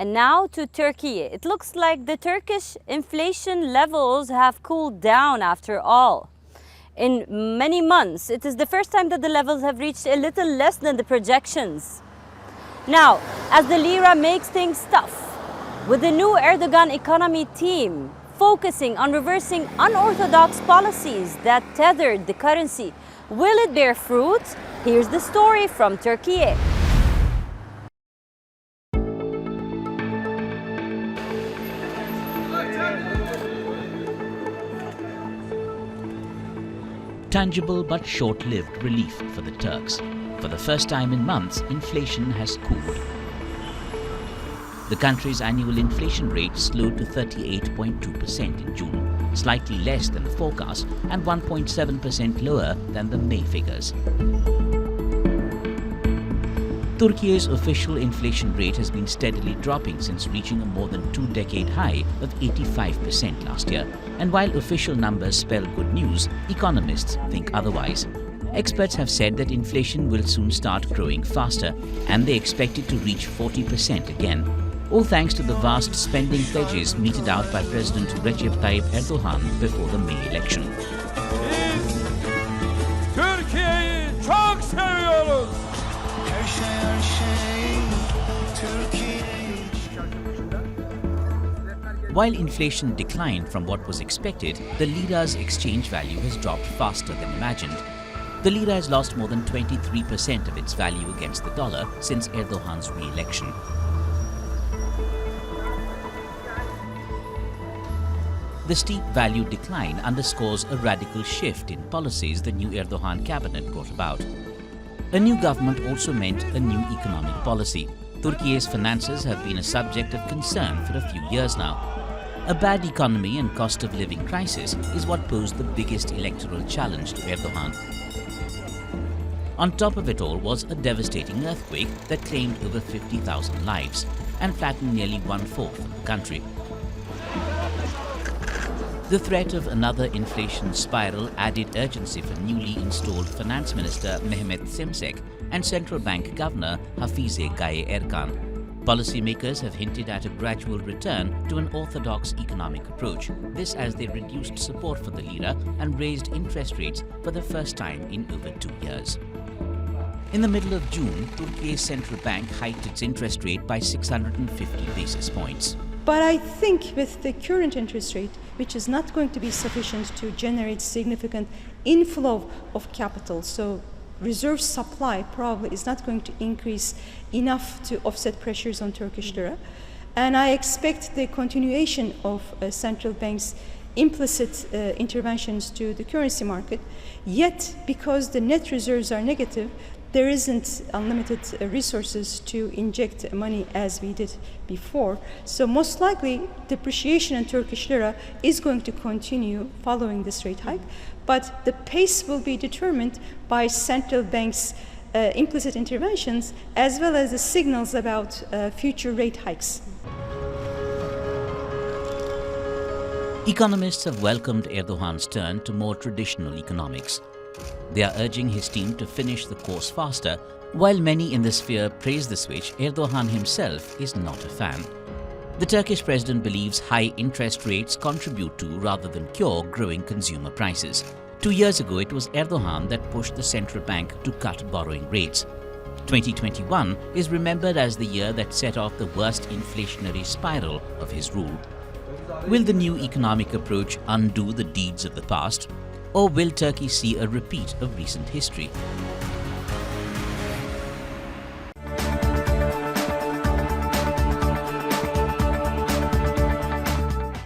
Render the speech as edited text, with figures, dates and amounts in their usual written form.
And now to Turkey. It looks like the Turkish inflation levels have cooled down after all. In many months, it is the first time that the levels have reached a little less than the projections. Now, as the Lira makes things tough, with the new Erdogan economy team focusing on reversing unorthodox policies that tethered the currency, will it bear fruit? Here's the story from Turkey. Tangible but short-lived relief for the Turks. For the first time in months, inflation has cooled. The country's annual inflation rate slowed to 38.2% in June, slightly less than the forecast and 1.7% lower than the May figures. Turkey's official inflation rate has been steadily dropping since reaching a more than two-decade high of 85% last year. And while official numbers spell good news, economists think otherwise. Experts have said that inflation will soon start growing faster, and they expect it to reach 40% again. All thanks to the vast spending pledges meted out by President Recep Tayyip Erdogan before the May election. Türkiye'yi çok seviyoruz. While inflation declined from what was expected, the Lira's exchange value has dropped faster than imagined. The Lira has lost more than 23% of its value against the dollar since Erdogan's re-election. The steep value decline underscores a radical shift in policies the new Erdogan cabinet brought about. A new government also meant a new economic policy. Turkey's finances have been a subject of concern for a few years now. A bad economy and cost of living crisis is what posed the biggest electoral challenge to Erdogan. On top of it all was a devastating earthquake that claimed over 50,000 lives and flattened nearly one-fourth of the country. The threat of another inflation spiral added urgency for newly installed Finance Minister Mehmet Şimşek and Central Bank Governor Hafize Gaye Erkan. Policymakers have hinted at a gradual return to an orthodox economic approach, this as they reduced support for the Lira and raised interest rates for the first time in over 2 years. In the middle of June, Turkey's central bank hiked its interest rate by 650 basis points. But I think with the current interest rate, which is not going to be sufficient to generate significant inflow of capital, so reserve supply probably is not going to increase enough to offset pressures on Turkish lira. And I expect the continuation of central banks' implicit interventions to the currency market. Yet, because the net reserves are negative, there isn't unlimited resources to inject money as we did before. So most likely, depreciation in Turkish lira is going to continue following this rate hike, but the pace will be determined by central banks' implicit interventions as well as the signals about future rate hikes. Economists have welcomed Erdogan's turn to more traditional economics. They are urging his team to finish the course faster. While many in the sphere praise the switch, Erdogan himself is not a fan. The Turkish president believes high interest rates contribute to, rather than cure, growing consumer prices. 2 years ago, it was Erdogan that pushed the central bank to cut borrowing rates. 2021 is remembered as the year that set off the worst inflationary spiral of his rule. Will the new economic approach undo the deeds of the past? Or will Turkey see a repeat of recent history?